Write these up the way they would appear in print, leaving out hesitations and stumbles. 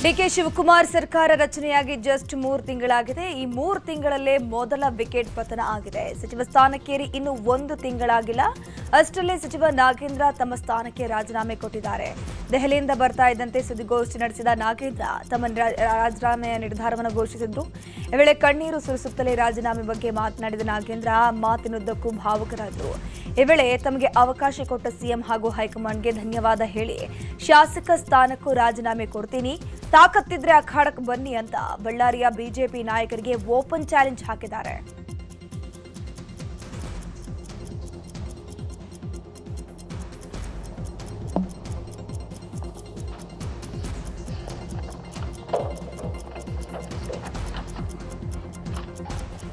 DK Shivakumar ಸರ್ಕಾರ ರಚನೆಯಾಗಿ just 3 ತಿಂಗಳಾಗಿದೆ. ಈ 3 ತಿಂಗಳಲ್ಲೇ ಮೊದಲ ವಿಕೆಟ್ ಪತನ ಆಗಿದೆ. ಸಚಿವ ಸ್ಥಾನಕ್ಕೇರಿ ಇನ್ನು 1 ತಿಂಗಳಾಗಿಲ್ಲ. ಅಷ್ಟರಲ್ಲೇ ಸಚಿವ ನಾಗೇಂದ್ರ ತಮ್ಮ ಸ್ಥಾನಕ್ಕೆ ರಾಜೀನಾಮೆ ಕೊಟ್ಟಿದ್ದಾರೆ. ದೆಹಲಿಯಿಂದ ಬರ್ತಾ ಇದ್ದಂತೆ ಸುದ್ದಿಗೋಷ್ಠಿ ನಡೆಸಿದ ನಾಗೇಂದ್ರ ತಮ್ಮ ರಾಜೀನಾಮೆಯ ನಿರ್ಧಾರವನ್ನು ಘೋಷಿಸಿದ್ರು. ಈ ವೇಳೆ ಕಣ್ಣೀರು ಸುರಿಸುತ್ತಲೇ ರಾಜೀನಾಮೆ ಬಗ್ಗೆ ಮಾತನಾಡಿದ ನಾಗೇಂದ್ರ ಮಾತಿನುದ್ದಕ್ಕೂ ಭಾವುಕರಾದರು. ಈ ವೇಳೆ ತಮಗೆ ಅವಕಾಶ ಕೊಟ್ಟ ಸಿಎಂ ಹಾಗೂ ಹೈಕಮಾಂಡ್ಗೆ ಧನ್ಯವಾದ ಹೇಳಿ ಶಾಸಕ ಸ್ಥಾನಕ್ಕೂ ರಾಜೀನಾಮೆ ಕೊಡ್ತೀನಿ, ತಾಕತ್ತಿದ್ರೆ ಅಖಾಡಕ್ಕೆ ಬನ್ನಿ ಅಂತ ಬಳ್ಳಾರಿಯ ಬಿಜೆಪಿ ನಾಯಕರಿಗೆ ಓಪನ್ ಚಾಲೆಂಜ್ ಹಾಕಿದ್ದಾರೆ.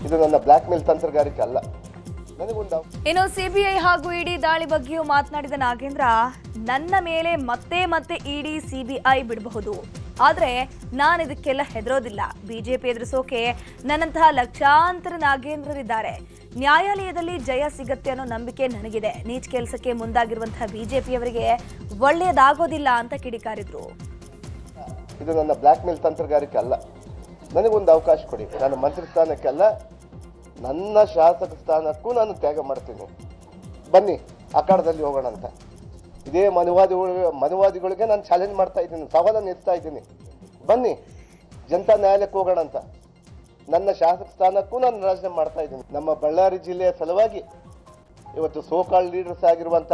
ಇದು ನನ್ನ ಬ್ಲಾಕ್ ಮೇಲ್ ತಂತ್ರಗಾರಿಕೆ ಅಲ್ಲ. ಇನ್ನು ಸಿಬಿಐ ಹಾಗೂ ಇಡಿ ದಾಳಿ ಬಗ್ಗೆಯೂ ಮಾತನಾಡಿದ ನಾಗೇಂದ್ರ, ನನ್ನ ಮೇಲೆ ಮತ್ತೆ ಇಡಿ ಸಿಬಿಐ ಬಿಡಬಹುದು, ಆದ್ರೆ ನಾನು ಇದಕ್ಕೆಲ್ಲ ಹೆದರೋದಿಲ್ಲ. ಬಿಜೆಪಿ ಎದುರಿಸೋಕೆ ನನ್ನಂತಹ ಲಕ್ಷಾಂತರ ನಾಗೇಂದ್ರರಿದ್ದಾರೆ. ನ್ಯಾಯಾಲಯದಲ್ಲಿ ಜಯ ಸಿಗತ್ತೆ ಅನ್ನೋ ನಂಬಿಕೆ ನನಗಿದೆ. ನೀಚ್ ಕೆಲಸಕ್ಕೆ ಮುಂದಾಗಿರುವಂತಹ ಬಿಜೆಪಿಯವರಿಗೆ ಒಳ್ಳೆಯದಾಗೋದಿಲ್ಲ ಅಂತ ಕಿಡಿಕಾರಿದ್ರು. ಇದು ನನ್ನ ಬ್ಲಾಕ್ ಮೇಲ್ ತಂತ್ರಗಾರಿಕೆ ಅಲ್ಲ. ನನಗೊಂದು ಅವಕಾಶ ಕೊಡಿ. ನಾನು ಮಂತ್ರಿ ಸ್ಥಾನಕ್ಕೆ ಅಲ್ಲ, ನನ್ನ ಶಾಸಕ ಸ್ಥಾನಕ್ಕೂ ನಾನು ತ್ಯಾಗ ಮಾಡ್ತೀನಿ. ಬನ್ನಿ ಅಖಾಡದಲ್ಲಿ ಹೋಗೋಣ ಅಂತ. ಇದೇ ಮನುವಾದಿಗಳಿಗೆ ನಾನು ಚಾಲೆಂಜ್ ಮಾಡ್ತಾ ಇದ್ದೀನಿ, ಸವಾಲನ್ನು ಎತ್ತಾ ಇದ್ದೀನಿ. ಬನ್ನಿ ಜನತಾ ನ್ಯಾಯಾಲಯಕ್ಕೆ ಹೋಗೋಣ ಅಂತ. ನನ್ನ ಶಾಸಕ ಸ್ಥಾನಕ್ಕೂ ನಾನು ರಾಜೀನಾಮೆ ಮಾಡ್ತಾ ಇದ್ದೀನಿ. ನಮ್ಮ ಬಳ್ಳಾರಿ ಜಿಲ್ಲೆಯ ಸಲುವಾಗಿ ಇವತ್ತು ಸೋಕಾಲ್ ಲೀಡರ್ಸ್ ಆಗಿರುವಂತ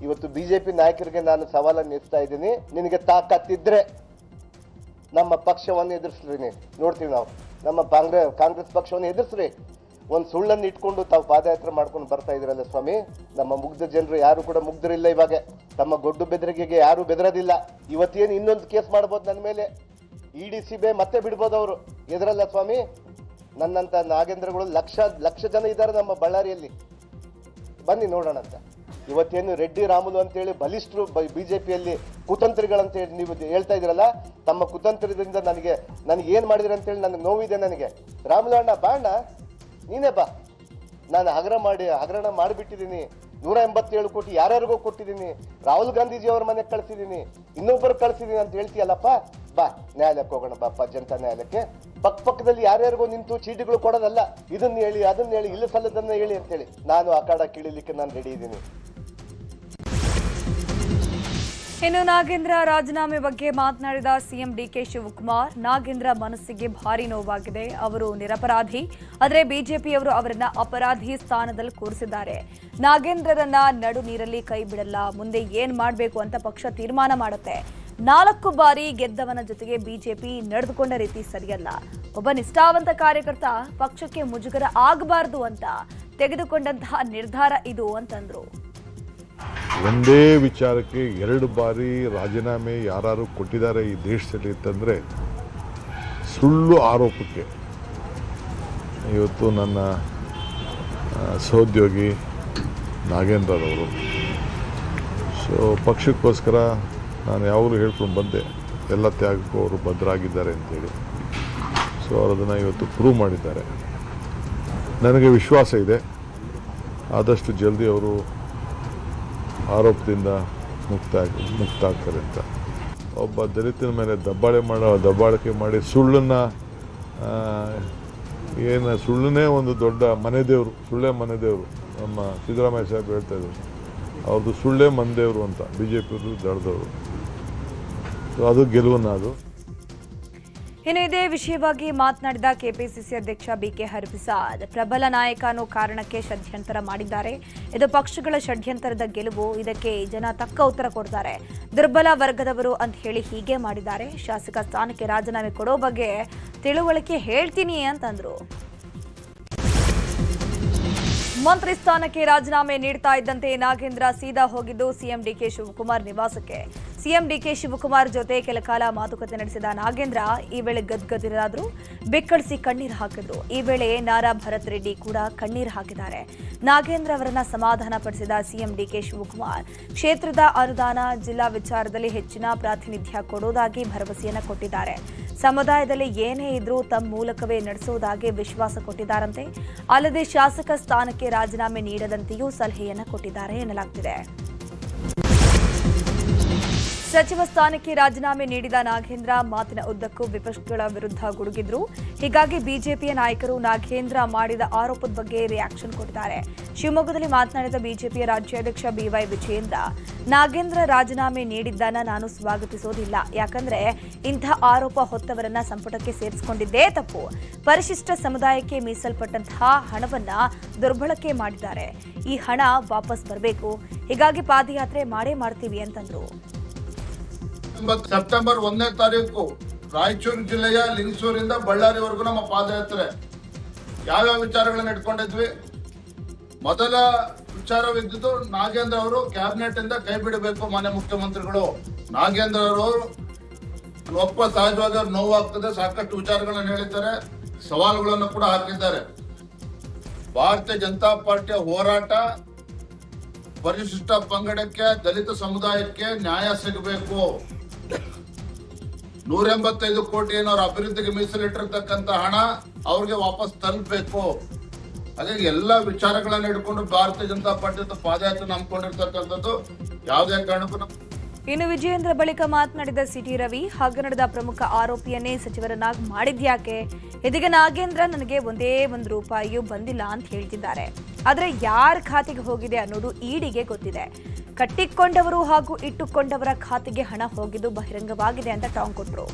ಇವತ್ತು ಬಿಜೆಪಿ ನಾಯಕರಿಗೆ ನಾನು ಸವಾಲನ್ನು ಎತ್ತಾ ಇದ್ದೀನಿ. ನಿನಗೆ ತಾಕತ್ತಿದ್ರೆ ನಮ್ಮ ಪಕ್ಷವನ್ನು ಎದುರಿಸ್ರಿ, ನೋಡ್ತೀವಿ ನಾವು. ನಮ್ಮ ಕಾಂಗ್ರೆಸ್ ಪಕ್ಷವನ್ನು ಎದುರಿಸ್ರಿ. ಒಂದು ಸುಳ್ಳನ್ನು ಇಟ್ಕೊಂಡು ತಾವು ಪಾದಯಾತ್ರೆ ಮಾಡ್ಕೊಂಡು ಬರ್ತಾ ಇದ್ರಲ್ಲ ಸ್ವಾಮಿ. ನಮ್ಮ ಮುಗ್ಧ ಜನರು ಯಾರು ಕೂಡ ಮುಗ್ಧರಿಲ್ಲ. ಇವಾಗ ತಮ್ಮ ಗೊಡ್ಡು ಬೆದರಿಕೆಗೆ ಯಾರು ಬೆದರೋದಿಲ್ಲ. ಇವತ್ತೇನು ಇನ್ನೊಂದು ಕೇಸ್ ಮಾಡ್ಬೋದು ನನ್ನ ಮೇಲೆ, ಇಡಿ ಸಿಬಿಐ ಮತ್ತೆ ಬಿಡ್ಬೋದು. ಅವರು ಎದುರಲ್ಲ ಸ್ವಾಮಿ. ನನ್ನಂತ ನಾಗೇಂದ್ರಗಳು ಲಕ್ಷ ಜನ ಇದ್ದಾರೆ ನಮ್ಮ ಬಳ್ಳಾರಿಯಲ್ಲಿ. ಬನ್ನಿ ನೋಡೋಣ ಅಂತ. ಇವತ್ತೇನು ರೆಡ್ಡಿ ರಾಮುಲು ಅಂತೇಳಿ ಬಲಿಷ್ಠರು ಬಿಜೆಪಿಯಲ್ಲಿ ಕುತಂತ್ರಿಗಳಂತೇಳಿ ನೀವು ಹೇಳ್ತಾ ಇದ್ರಲ್ಲ, ತಮ್ಮ ಕುತಂತ್ರದಿಂದ ನನಗೆ ಏನ್ ಮಾಡಿದ್ರಿ ಅಂತೇಳಿ ನನಗೆ ನೋವಿದೆ. ನನಗೆ ರಾಮುಲು ಅಣ್ಣ ಬಾ ಅಣ್ಣ, ನೀನೇ ಬಾ. ನಾನು ಹಗರಣ ಮಾಡಿಬಿಟ್ಟಿದ್ದೀನಿ. 187 ಕೋಟಿ ಯಾರ್ಯಾರಿಗೋ ಕೊಟ್ಟಿದ್ದೀನಿ. ರಾಹುಲ್ ಗಾಂಧೀಜಿ ಅವ್ರ ಮನೆಗೆ ಕಳಿಸಿದ್ದೀನಿ, ಇನ್ನೊಬ್ಬರು ಕಳಿಸಿದ್ದೀನಿ ಅಂತ ಹೇಳ್ತೀಯಲ್ಲಪ್ಪ. ಬಾ ನ್ಯಾಯಾಲಯಕ್ಕೆ ಹೋಗೋಣ ಬಾಪ್ಪ, ಜನತಾ ನ್ಯಾಯಾಲಯಕ್ಕೆ. ಪಕ್ಕದಲ್ಲಿ ಯಾರ್ಯಾರಿಗೋ ನಿಂತು ಚೀಟಿಗಳು ಕೊಡೋದಲ್ಲ. ಇದನ್ನ ಹೇಳಿ ಅದನ್ನ ಹೇಳಿ ಇಲ್ಲ ಸಲ್ಲದನ್ನ ಹೇಳಿ ಅಂತೇಳಿ ನಾನು ಅಖಾಡ ಕೀಳಿಲಿಕ್ಕೆ ನಾನು ರೆಡಿ ಇದ್ದೀನಿ. ಇನ್ನು ನಾಗೇಂದ್ರ ರಾಜೀನಾಮೆ ಬಗ್ಗೆ ಮಾತನಾಡಿದ ಸಿಎಂ ಡಿಕೆ ಶಿವಕುಮಾರ್, ನಾಗೇಂದ್ರ ಮನಸ್ಸಿಗೆ ಭಾರಿ ನೋವಾಗಿದೆ. ಅವರು ನಿರಪರಾಧಿ, ಆದರೆ ಬಿಜೆಪಿಯವರು ಅವರನ್ನ ಅಪರಾಧಿ ಸ್ಥಾನದಲ್ಲಿ ಕೂರಿಸಿದ್ದಾರೆ. ನಾಗೇಂದ್ರರನ್ನ ನಡು ನೀರಲ್ಲಿ ಕೈ ಬಿಡಲ್ಲ. ಮುಂದೆ ಏನ್ ಮಾಡಬೇಕು ಅಂತ ಪಕ್ಷ ತೀರ್ಮಾನ ಮಾಡುತ್ತೆ. 4 ಬಾರಿ ಗೆದ್ದವನ ಜೊತೆಗೆ ಬಿಜೆಪಿ ನಡೆದುಕೊಂಡ ರೀತಿ ಸರಿಯಲ್ಲ. ಒಬ್ಬ ನಿಷ್ಠಾವಂತ ಕಾರ್ಯಕರ್ತ ಪಕ್ಷಕ್ಕೆ ಮುಜುಗರ ಆಗಬಾರದು ಅಂತ ತೆಗೆದುಕೊಂಡಂತಹ ನಿರ್ಧಾರ ಇದು ಅಂತಂದ್ರು. ಒಂದೇ ವಿಚಾರಕ್ಕೆ 2 ಬಾರಿ ರಾಜೀನಾಮೆ ಯಾರು ಕೊಟ್ಟಿದ್ದಾರೆ ಈ ದೇಶದಲ್ಲಿ ಅಂತಂದರೆ ಸುಳ್ಳು ಆರೋಪಕ್ಕೆ. ಇವತ್ತು ನನ್ನ ಸಹೋದ್ಯೋಗಿ ನಾಗೇಂದ್ರರವರು ಪಕ್ಷಕ್ಕೋಸ್ಕರ ನಾನು ಯಾವಾಗಲೂ ಹೇಳ್ಕೊಂಡು ಬಂದೆ, ಎಲ್ಲ ತ್ಯಾಗಕ್ಕೂ ಅವರು ಬದ್ಧರಾಗಿದ್ದಾರೆ ಅಂತೇಳಿ. ಅವರು ಅದನ್ನು ಇವತ್ತು ಪ್ರೂವ್ ಮಾಡಿದ್ದಾರೆ. ನನಗೆ ವಿಶ್ವಾಸ ಇದೆ ಆದಷ್ಟು ಜಲ್ದಿ ಅವರು ಆರೋಪದಿಂದ ಮುಕ್ತ ಆಗ್ತಾರೆ ಅಂತ. ಒಬ್ಬ ದಲಿತನ ಮೇಲೆ ದಬ್ಬಾಳಿಕೆ ಮಾಡಿ ಸುಳ್ಳನ್ನೇ ಒಂದು ದೊಡ್ಡ ಮನೆದೇವರು, ಸುಳ್ಳೇ ಮನೆದೇವರು. ನಮ್ಮ ಸಿದ್ದರಾಮಯ್ಯ ಸಾಹೇಬ್ ಹೇಳ್ತಾ ಇದ್ರು, ಅವ್ರದ್ದು ಸುಳ್ಳೇ ಮನೆದೇವರು ಅಂತ. ಬಿಜೆಪಿಯವರು ದಡ್ದವರು. ಅದು ಗೆಲುವನ್ನ ಅದು. ಇನ್ನು ಇದೇ ವಿಷಯವಾಗಿ ಮಾತನಾಡಿದ ಕೆಪಿಸಿಸಿ ಅಧ್ಯಕ್ಷ ಬಿಕೆ ಹರಿಪ್ರಸಾದ್, ಪ್ರಬಲ ನಾಯಕ ಅನ್ನೋ ಕಾರಣಕ್ಕೆ ಷಡ್ಯಂತರ ಮಾಡಿದ್ದಾರೆ. ಇದು ಪಕ್ಷಗಳ ಷಡ್ಯಂತರದ ಗೆಲುವು. ಇದಕ್ಕೆ ಜನ ತಕ್ಕ ಉತ್ತರ ಕೊಡ್ತಾರೆ. ದುರ್ಬಲ ವರ್ಗದವರು ಅಂತ ಹೇಳಿ ಹೀಗೆ ಮಾಡಿದ್ದಾರೆ. ಶಾಸಕ ಸ್ಥಾನಕ್ಕೆ ರಾಜೀನಾಮೆ ಕೊಡೋ ಬಗ್ಗೆ ತಿಳುವಳಿಕೆ ಹೇಳ್ತೀನಿ ಅಂತಂದ್ರು. ಮಂತ್ರಿ ಸ್ಥಾನಕ್ಕೆ ರಾಜೀನಾಮೆ ನೀಡ್ತಾ ಇದ್ದಂತೆ ನಾಗೇಂದ್ರ ಸೀದಾ ಹೋಗಿದ್ದು ಸಿಎಂ ಡಿಕೆ ಶಿವಕುಮಾರ್ ನಿವಾಸಕ್ಕೆ. ಸಿಎಂ ಡಿಕೆ ಶಿವಕುಮಾರ್ ಜೊತೆ ಕೆಲಕಾಲ ಮಾತುಕತೆ ನಡೆಸಿದ ನಾಗೇಂದ್ರ ಈ ವೇಳೆ ಗದ್ಗದಿರಾದ್ರು, ಬೆಕ್ಕಳಿಸಿ ಕಣ್ಣೀರು ಹಾಕಿದ್ರು. ಈ ವೇಳೆ ನಾರಾ ಭರತ್ ರೆಡ್ಡಿ ಕೂಡ ಕಣ್ಣೀರು ಹಾಕಿದ್ದಾರೆ. ನಾಗೇಂದ್ರ ಅವರನ್ನ ಸಮಾಧಾನ ಪಡಿಸಿದ ಸಿಎಂ ಡಿಕೆ ಶಿವಕುಮಾರ್ ಕ್ಷೇತ್ರದ ಅನುದಾನ, ಜಿಲ್ಲಾ ವಿಚಾರದಲ್ಲಿ ಹೆಚ್ಚಿನ ಪ್ರಾತಿನಿಧ್ಯ ಕೊಡುವುದಾಗಿ ಭರವಸೆಯನ್ನ ಕೊಟ್ಟಿದ್ದಾರೆ. ಸಮುದಾಯದಲ್ಲಿ ಏನೇ ಇದ್ರೂ ತಮ್ಮ ಮೂಲಕವೇ ನಡೆಸುವುದಾಗಿ ವಿಶ್ವಾಸ ಕೊಟ್ಟಿದ್ದಾರಂತೆ. ಅಲ್ಲದೆ ಶಾಸಕ ಸ್ಥಾನಕ್ಕೆ ರಾಜೀನಾಮೆ ನೀಡದಂತೆಯೂ ಸಲಹೆಯನ್ನ ಕೊಟ್ಟಿದ್ದಾರೆ ಎನ್ನಲಾಗುತ್ತಿದೆ. ಸಚಿವ ಸ್ಥಾನಕ್ಕೆ ರಾಜೀನಾಮೆ ನೀಡಿದ ನಾಗೇಂದ್ರ ಮಾತಿನ ಉದ್ದಕ್ಕೂ ವಿಪಕ್ಷಗಳ ವಿರುದ್ಧ ಗುಡುಗಿದ್ರು. ಹೀಗಾಗಿ ಬಿಜೆಪಿಯ ನಾಯಕರು ನಾಗೇಂದ್ರ ಮಾಡಿದ ಆರೋಪದ ಬಗ್ಗೆ ರಿಯಾಕ್ಷನ್ ಕೊಟ್ಟಿದ್ದಾರೆ. ಶಿವಮೊಗ್ಗದಲ್ಲಿ ಮಾತನಾಡಿದ ಬಿಜೆಪಿಯ ರಾಜ್ಯಾಧ್ಯಕ್ಷ ಬಿವೈ ವಿಜಯೇಂದ್ರ, ನಾಗೇಂದ್ರ ರಾಜೀನಾಮೆ ನೀಡಿದ್ದನ್ನ ನಾನು ಸ್ವಾಗತಿಸೋದಿಲ್ಲ. ಯಾಕಂದ್ರೆ ಇಂಥ ಆರೋಪ ಹೊತ್ತವರನ್ನ ಸಂಪುಟಕ್ಕೆ ಸೇರಿಸಿಕೊಂಡಿದ್ದೇ ತಪ್ಪು. ಪರಿಶಿಷ್ಟ ಸಮುದಾಯಕ್ಕೆ ಮೀಸಲ್ಪಟ್ಟಂತಹ ಹಣವನ್ನ ದುರ್ಬಳಕೆ ಮಾಡಿದ್ದಾರೆ. ಈ ಹಣ ವಾಪಸ್ ಬರಬೇಕು. ಹೀಗಾಗಿ ಪಾದಯಾತ್ರೆ ಮಾಡೇ ಮಾಡ್ತೀವಿ ಅಂತಂದ್ರು. ಸೆಪ್ಟೆಂಬರ್ 1ನೇ ತಾರೀಕು ರಾಯಚೂರು ಜಿಲ್ಲೆಯ ಲಿಂಗಸೂರಿಂದ ಬಳ್ಳಾರಿವರೆಗೂ ನಮ್ಮ ಪಾದಯಾತ್ರೆ ಯಾವ್ಯಾವ ವಿಚಾರಗಳನ್ನ ಇಟ್ಕೊಂಡಿದ್ವಿ. ಮೊದಲ ವಿಚಾರವಿದ್ದು ನಾಗೇಂದ್ರ ಅವರು ಕ್ಯಾಬಿನೆಟ್ ಇಂದ ಕೈ ಬಿಡಬೇಕು ಮಾನ್ಯ ಮುಖ್ಯಮಂತ್ರಿಗಳು. ನಾಗೇಂದ್ರ ಅವರು ಒಪ್ಪ ಸಹಜವಾಗಿ ಅವ್ರು ನೋವಾಗ್ತದೆ, ಸಾಕಷ್ಟು ವಿಚಾರಗಳನ್ನ ಹೇಳಿದ್ದಾರೆ, ಸವಾಲುಗಳನ್ನು ಕೂಡ ಹಾಕಿದ್ದಾರೆ. ಭಾರತೀಯ ಜನತಾ ಪಾರ್ಟಿಯ ಹೋರಾಟ ಪರಿಶಿಷ್ಟ ಪಂಗಡಕ್ಕೆ, ದಲಿತ ಸಮುದಾಯಕ್ಕೆ ನ್ಯಾಯ ಸಿಗಬೇಕು. 185 ಕೋಟಿ ಏನವ್ರ ಅಭಿವೃದ್ಧಿಗೆ ಮೀಸಲಿಟ್ಟಿರ್ತಕ್ಕಂಥ ಹಣ ಅವ್ರಿಗೆ ವಾಪಸ್ ತಲುಪಬೇಕು. ಹಾಗಾಗಿ ಎಲ್ಲ ವಿಚಾರಗಳನ್ನ ಹಿಡ್ಕೊಂಡು ಭಾರತೀಯ ಜನತಾ ಪಾರ್ಟಿ ಪಾದಯಾತ್ರೆ ನಂಬ್ಕೊಂಡಿರ್ತಕ್ಕಂಥದ್ದು ಯಾವುದೇ ಕಾರಣಕ್ಕೂ. ಇನ್ನು ವಿಜಯೇಂದ್ರ ಬಳಿಕ ಮಾತನಾಡಿದ ಸಿಟಿ ರವಿ, ಹಗರಣದ ಪ್ರಮುಖ ಆರೋಪಿಯನ್ನೇ ಸಚಿವರನ್ನಾಗಿ ಮಾಡಿದ್ಯಾಕೆ? ಇದೀಗ ನಾಗೇಂದ್ರ ನನಗೆ ಒಂದೇ ಒಂದು ರೂಪಾಯಿಯೂ ಬಂದಿಲ್ಲ ಅಂತ ಹೇಳ್ತಿದ್ದಾರೆ. ಆದರೆ ಯಾರ ಖಾತೆಗೆ ಹೋಗಿದೆ ಅನ್ನೋದು ಇಡಿಗೆ ಗೊತ್ತಿದೆ. ಕಟ್ಟಿಕೊಂಡವರು ಹಾಗೂ ಇಟ್ಟುಕೊಂಡವರ ಖಾತೆಗೆ ಹಣ ಹೋಗಿದ್ದು ಬಹಿರಂಗವಾಗಿದೆ ಅಂತ ಟಾಂಗ್ ಕೊಟ್ಟರು.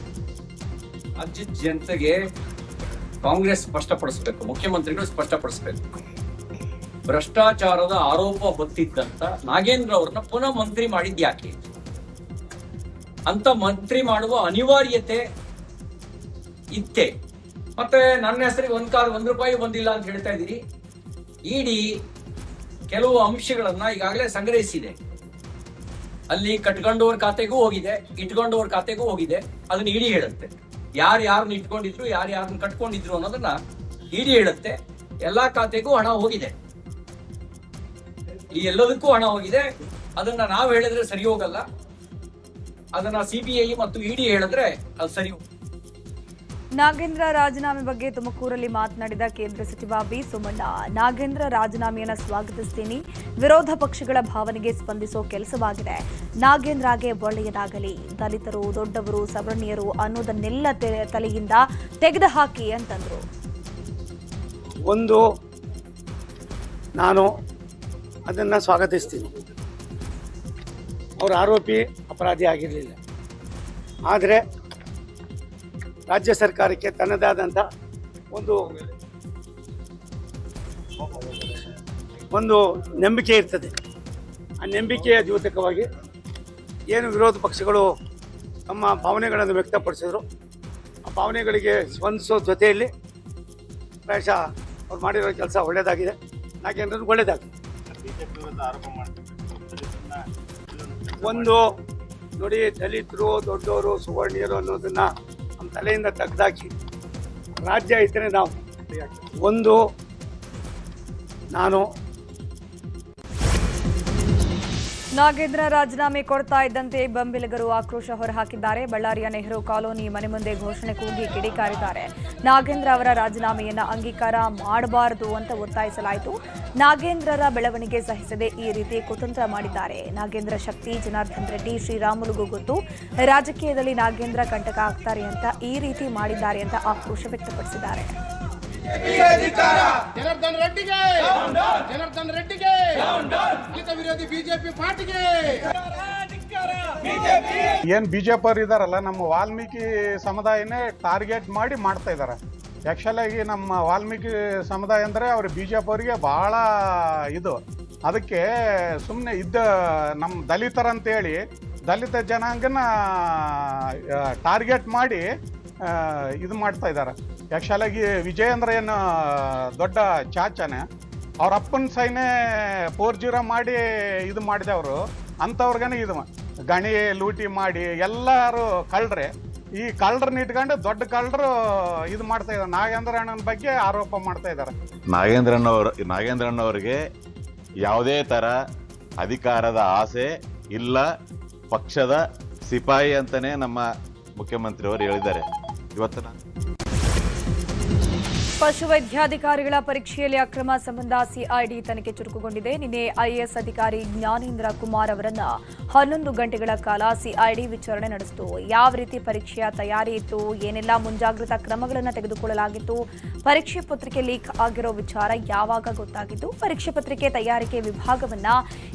ರಾಜ್ಯದ ಜನತೆಗೆ ಕಾಂಗ್ರೆಸ್ ಸ್ಪಷ್ಟಪಡಿಸಬೇಕು, ಮುಖ್ಯಮಂತ್ರಿಗಳು ಸ್ಪಷ್ಟಪಡಿಸಬೇಕು. ಭ್ರಷ್ಟಾಚಾರದ ಆರೋಪ ಹೊತ್ತಿದ್ದಂತ ನಾಗೇಂದ್ರ ಅವ್ರನ್ನ ಪುನಃ ಮಂತ್ರಿ ಮಾಡಿದ್ಯಾಕೆ ಅಂತ ಮಂತ್ರಿ ಮಾಡುವ ಅನಿವಾರ್ಯತೆ ಇತ್ತೆ. ಮತ್ತೆ ನನ್ನ ಹೆಸರಿಗೆ ಒಂದ್ ರೂಪಾಯಿ ಬಂದಿಲ್ಲ ಅಂತ ಹೇಳ್ತಾ ಇದ್ದೀರಿ. ಇಡಿ ಕೆಲವು ಅಂಶಗಳನ್ನ ಈಗಾಗಲೇ ಸಂಗ್ರಹಿಸಿದೆ. ಅಲ್ಲಿ ಕಟ್ಕೊಂಡವ್ರ ಖಾತೆಗೂ ಹೋಗಿದೆ, ಇಟ್ಕೊಂಡವ್ರ ಖಾತೆಗೂ ಹೋಗಿದೆ. ಅದನ್ನ ಇಡಿ ಹೇಳುತ್ತೆ. ಯಾರ್ಯಾರನ್ನ ಇಟ್ಕೊಂಡಿದ್ರು, ಯಾರ್ಯಾರನ್ನ ಕಟ್ಕೊಂಡಿದ್ರು ಅನ್ನೋದನ್ನ ಇಡಿ ಹೇಳುತ್ತೆ. ಎಲ್ಲಾ ಖಾತೆಗೂ ಹಣ ಹೋಗಿದೆ, ಈ ಎಲ್ಲದಕ್ಕೂ ಹಣ ಹೋಗಿದೆ. ಅದನ್ನ ನಾವು ಹೇಳಿದ್ರೆ ಸರಿ ಹೋಗಲ್ಲ, ಅದನ್ನ ಸಿಬಿಐ ಮತ್ತು ಇಡಿ ಹೇಳಿದ್ರೆ ಅದು ಸರಿ. ನಾಗೇಂದ್ರ ರಾಜೀನಾಮೆ ಬಗ್ಗೆ ತುಮಕೂರಲ್ಲಿ ಮಾತನಾಡಿದ ಕೇಂದ್ರ ಸಚಿವ ವಿ ಸೋಮಣ್ಣ, ನಾಗೇಂದ್ರ ರಾಜೀನಾಮೆಯನ್ನು ಸ್ವಾಗತಿಸ್ತೀನಿ. ವಿರೋಧ ಪಕ್ಷಗಳ ಭಾವನೆಗೆ ಸ್ಪಂದಿಸೋ ಕೆಲಸವಾಗಿದೆ. ನಾಗೇಂದ್ರಗೆ ಒಳ್ಳೆಯದಾಗಲಿ. ದಲಿತರು, ದೊಡ್ಡವರು, ಸವರ್ಣೀಯರು ಅನ್ನೋದನ್ನೆಲ್ಲ ತಲೆಯಿಂದ ತೆಗೆದು ಹಾಕಿ ಅಂತಂದ್ರು. ಒಂದು, ನಾನು ಅದನ್ನು ಸ್ವಾಗತಿಸ್ತೀನಿ. ಅವರು ಆರೋಪಿ, ಅಪರಾಧಿ ಆಗಿರಲಿಲ್ಲ. ಆದರೆ ರಾಜ್ಯ ಸರ್ಕಾರಕ್ಕೆ ತನ್ನದಾದಂಥ ಒಂದು ನಂಬಿಕೆ ಇರ್ತದೆ. ಆ ನಂಬಿಕೆಯ ದ್ಯೋತಕವಾಗಿ ಏನು ವಿರೋಧ ಪಕ್ಷಗಳು ತಮ್ಮ ಭಾವನೆಗಳನ್ನು ವ್ಯಕ್ತಪಡಿಸಿದ್ರು, ಆ ಭಾವನೆಗಳಿಗೆ ಸ್ಪಂದಿಸೋ ಜೊತೆಯಲ್ಲಿ ಪ್ರಾಯಶಃ ಅವ್ರು ಮಾಡಿರೋ ಕೆಲಸ ಒಳ್ಳೆಯದಾಗಿದೆ. ನಾಗೇಂದ್ರನಿಗೆ ಒಳ್ಳೆಯದಾಗಿದೆ. ಒಂದು ನೋಡಿ, ದಲಿತರು, ದೊಡ್ಡವರು, ಸುವರ್ಣೀಯರು ಅನ್ನೋದನ್ನ ನಮ್ಮ ತಲೆಯಿಂದ ತೆಗೆದಾಕಿ ರಾಜ್ಯ ಇದ್ದರೆ ನಾವು ಒಂದು, ನಾನು ನಾಗೇಂದ್ರ ರಾಜೀನಾಮೆ ಕೊಡ್ತಾ ಇದ್ದಂತೆ ಬೆಂಬಲಿಗರು ಆಕ್ರೋಶ ಹೊರಹಾಕಿದ್ದಾರೆ. ಬಳ್ಳಾರಿಯ ನೆಹರು ಕಾಲೋನಿ ಮನೆ ಮುಂದೆ ಘೋಷಣೆ ಕೂಗಿ ಕಿಡಿಕಾರಿದ್ದಾರೆ. ನಾಗೇಂದ್ರ ಅವರ ರಾಜೀನಾಮೆಯನ್ನ ಅಂಗೀಕಾರ ಮಾಡಬಾರದು ಅಂತ ಒತ್ತಾಯಿಸಲಾಯಿತು. ನಾಗೇಂದ್ರರ ಬೆಳವಣಿಗೆ ಸಹಿಸದೆ ಈ ರೀತಿ ಕುತಂತ್ರ ಮಾಡಿದ್ದಾರೆ. ನಾಗೇಂದ್ರ ಶಕ್ತಿ ಜನಾರ್ದನ್ ರೆಡ್ಡಿ, ಶ್ರೀರಾಮುಲುಗೂ ಗೊತ್ತು. ರಾಜಕೀಯದಲ್ಲಿ ನಾಗೇಂದ್ರ ಕಂಟಕ ಆಗ್ತಾರೆ ಅಂತ ಈ ರೀತಿ ಮಾಡಿದ್ದಾರೆ ಅಂತ ಆಕ್ರೋಶ ವ್ಯಕ್ತಪಡಿಸಿದ್ದಾರೆ. ಜನಾರ್ದನ್ ರೆಡ್ಡಿಗೆ, ಜನಾರ್ದನ್ ರೆಡ್ಡಿಗೆ, ದಲಿತ ವಿರೋಧಿ ಬಿಜೆಪಿ ಪಾರ್ಟಿಗೆ. ಏನ್ ಬಿಜೆಪಿ ಅವರು ಇದಾರಲ್ಲ, ನಮ್ಮ ವಾಲ್ಮೀಕಿ ಸಮುದಾಯನೇ ಟಾರ್ಗೆಟ್ ಮಾಡಿ ಮಾಡ್ತಾ ಇದಾರೆ. ಆಕ್ಚುಲ್ ಆಗಿ ನಮ್ಮ ವಾಲ್ಮೀಕಿ ಸಮುದಾಯ ಅಂದ್ರೆ ಅವ್ರ ಬಿಜೆಪಿ ಅವರಿಗೆ ಬಹಳ ಇದು. ಅದಕ್ಕೆ ಸುಮ್ಮನೆ ಇದ್ದ ನಮ್ಮ ದಲಿತರಂತೇಳಿ ದಲಿತ ಜನಾಂಗನ ಟಾರ್ಗೆಟ್ ಮಾಡಿ ಇದು ಮಾಡ್ತಾ ಇದ್ದಾರೆ. ಆ್ಯಕ್ಚುಲಾಗಿ ವಿಜಯೇಂದ್ರ ಏನು ದೊಡ್ಡ ಚಾಚನೆ, ಅವ್ರ ಅಪ್ಪನ ಸೈನೇ 4-0 ಮಾಡಿ ಇದು ಮಾಡಿದವರು. ಅಂಥವ್ರಿಗೇನೆ ಇದು ಗಣಿ ಲೂಟಿ ಮಾಡಿ ಎಲ್ಲರೂ ಕಳ್ಳರೆ. ಈ ಕಳ್ಳರನ್ನ ಇಟ್ಕೊಂಡು ದೊಡ್ಡ ಕಳ್ಳರು ಇದು ಮಾಡ್ತಾ ಇದ್ದಾರೆ. ನಾಗೇಂದ್ರ ಅಣ್ಣನ ಬಗ್ಗೆ ಆರೋಪ ಮಾಡ್ತಾ ಇದ್ದಾರೆ. ನಾಗೇಂದ್ರಣ್ಣವ್ರಿಗೆ ಯಾವುದೇ ಥರ ಅಧಿಕಾರದ ಆಸೆ ಇಲ್ಲ. ಪಕ್ಷದ ಸಿಪಾಯಿ ಅಂತಲೇ ನಮ್ಮ ಮುಖ್ಯಮಂತ್ರಿಯವರು ಹೇಳಿದ್ದಾರೆ. ಇವತ್ತು ಪಶುವೈದ್ಯಾಧಿಕಾರಿಗಳ ಪರೀಕ್ಷೆಯಲ್ಲಿ ಅಕ್ರಮ ಸಂಬಂಧ ಸಿಐಡಿ ತನಿಖೆ ಚುರುಕುಗೊಂಡಿದೆ. ನಿನ್ನೆ ಐಎಎಸ್ ಅಧಿಕಾರಿ ಜ್ಞಾನೇಂದ್ರ ಕುಮಾರ್ ಅವರನ್ನ 11 ಗಂಟೆಗಳ ಕಾಲ ಸಿಐಡಿ ವಿಚಾರಣೆ ನಡೆಸಿತು. ಯಾವ ರೀತಿ ಪರೀಕ್ಷೆಯ ತಯಾರಿ ಇತ್ತು, ಏನೆಲ್ಲ ಮುಂಜಾಗ್ರತಾ ಕ್ರಮಗಳನ್ನು ತೆಗೆದುಕೊಳ್ಳಲಾಗಿತ್ತು, ಪರೀಕ್ಷೆ ಪತ್ರಿಕೆ ಲೀಕ್ ಆಗಿರೋ ವಿಚಾರ ಯಾವಾಗ ಗೊತ್ತಾಗಿತ್ತು, ಪರೀಕ್ಷೆ ಪತ್ರಿಕೆ ತಯಾರಿಕೆ ವಿಭಾಗವನ್ನ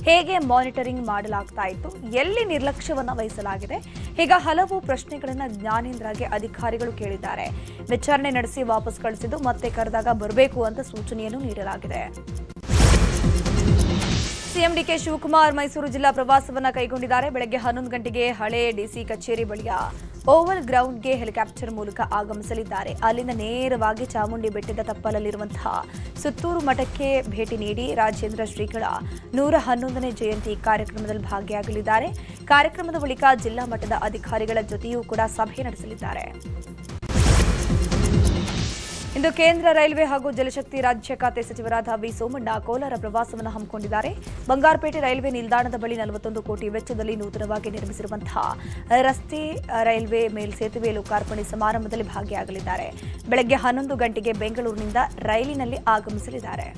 ಹೇಗೆ ಮಾನಿಟರಿಂಗ್ ಮಾಡಲಾಗ್ತಾ ಇತ್ತು, ಎಲ್ಲಿ ನಿರ್ಲಕ್ಷ್ಯವನ್ನ ವಹಿಸಲಾಗಿದೆ, ಹೀಗ ಹಲವು ಪ್ರಶ್ನೆಗಳನ್ನು ಜ್ಞಾನೇಂದ್ರಗೆ ಅಧಿಕಾರಿಗಳು ಕೇಳಿದ್ದಾರೆ. ವಿಚಾರಣೆ ನಡೆಸಿ ವಾಪಸ್ ಕಳಿಸಿದ್ದು ಮತ್ತೆ ಕರೆದಾಗ ಬರಬೇಕು ಅಂತ ಸೂಚನೆಯನ್ನು ನೀಡಲಾಗಿದೆ. ಸಿಎಂ ಡಿಕೆ ಶಿವಕುಮಾರ್ ಮೈಸೂರು ಜಿಲ್ಲಾ ಪ್ರವಾಸವನ್ನ ಕೈಗೊಂಡಿದ್ದಾರೆ. ಬೆಳಗ್ಗೆ 11 ಗಂಟೆಗೆ ಹಳೆ ಡಿಸಿ ಕಚೇರಿ ಬಳಿಯ ಓವಲ್ ಗ್ರೌಂಡ್ಗೆ ಹೆಲಿಕಾಪ್ಟರ್ ಮೂಲಕ ಆಗಮಿಸಲಿದ್ದಾರೆ. ಅಲ್ಲಿಂದ ನೇರವಾಗಿ ಚಾಮುಂಡಿ ಬೆಟ್ಟದ ತಪ್ಪಲಲ್ಲಿರುವಂತಹ ಸುತ್ತೂರು ಮಠಕ್ಕೆ ಭೇಟಿ ನೀಡಿ ರಾಜೇಂದ್ರ ಶ್ರೀಗಳ 111ನೇ ಜಯಂತಿ ಕಾರ್ಯಕ್ರಮದಲ್ಲಿ ಭಾಗಿಯಾಗಲಿದ್ದಾರೆ. ಕಾರ್ಯಕ್ರಮದ ಬಳಿಕ ಜಿಲ್ಲಾ ಮಟ್ಟದ ಅಧಿಕಾರಿಗಳ ಜೊತೆಯೂ ಕೂಡ ಸಭೆ ನಡೆಸಲಿದ್ದಾರೆ. ಇಂದು ಕೇಂದ್ರ ರೈಲ್ವೆ ಹಾಗೂ ಜಲಶಕ್ತಿ ರಾಜ್ಯ ಖಾತೆ ಸಚಿವರಾದ ವಿ ಸೋಮಣ್ಣ ಕೋಲಾರ ಪ್ರವಾಸವನ್ನು ಹಮ್ಮಿಕೊಂಡಿದ್ದಾರೆ. ಬಂಗಾರಪೇಟೆ ರೈಲ್ವೆ ನಿಲ್ದಾಣದ ಬಳಿ 41 ಕೋಟಿ ವೆಚ್ಚದಲ್ಲಿ ನೂತನವಾಗಿ ನಿರ್ಮಿಸಿರುವಂತಹ ರಸ್ತೆ ರೈಲ್ವೆ ಮೇಲ್ಸೇತುವೆ ಲೋಕಾರ್ಪಣೆ ಸಮಾರಂಭದಲ್ಲಿ ಭಾಗಿಯಾಗಲಿದ್ದಾರೆ. ಬೆಳಗ್ಗೆ 11 ಗಂಟೆಗೆ ಬೆಂಗಳೂರಿನಿಂದ ರೈಲಿನಲ್ಲಿ ಆಗಮಿಸಲಿದ್ದಾರೆ.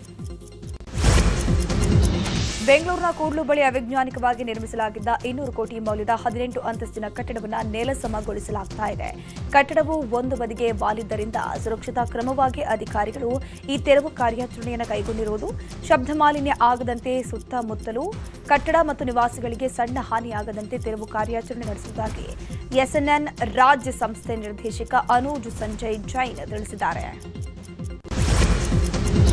ಬೆಂಗಳೂರಿನ ಕೂಡ್ಲು ಬಳಿ ಅವೈಜ್ಞಾನಿಕವಾಗಿ ನಿರ್ಮಿಸಲಾಗಿದ್ದ 200 ಕೋಟಿ ಮೌಲ್ಯದ 18 ಅಂತಸ್ತಿನ ಕಟ್ಟಡವನ್ನು ನೆಲಸಮಗೊಳಿಸಲಾಗ್ತಾ ಇದೆ. ಕಟ್ಟಡವು ಒಂದು ಬದಿಗೆ ವಾಲಿದ್ದರಿಂದ ಸುರಕ್ಷತಾ ಕ್ರಮವಾಗಿ ಅಧಿಕಾರಿಗಳು ಈ ತೆರವು ಕಾರ್ಯಾಚರಣೆಯನ್ನು ಕೈಗೊಂಡಿರುವುದು. ಶಬ್ದ ಮಾಲಿನ್ಯ ಆಗದಂತೆ ಸುತ್ತಮುತ್ತಲೂ ಕಟ್ಟಡ ಮತ್ತು ನಿವಾಸಿಗಳಿಗೆ ಸಣ್ಣ ಹಾನಿಯಾಗದಂತೆ ತೆರವು ಕಾರ್ಯಾಚರಣೆ ನಡೆಸುವುದಾಗಿ ಎಸ್ಎನ್ಎನ್ ರಾಜ್ಯ ಸಂಸ್ಥೆ ನಿರ್ದೇಶಕ ಅನೂಜ್ ಸಂಜಯ್ ಜೈನ್ ತಿಳಿಸಿದ್ದಾರೆ.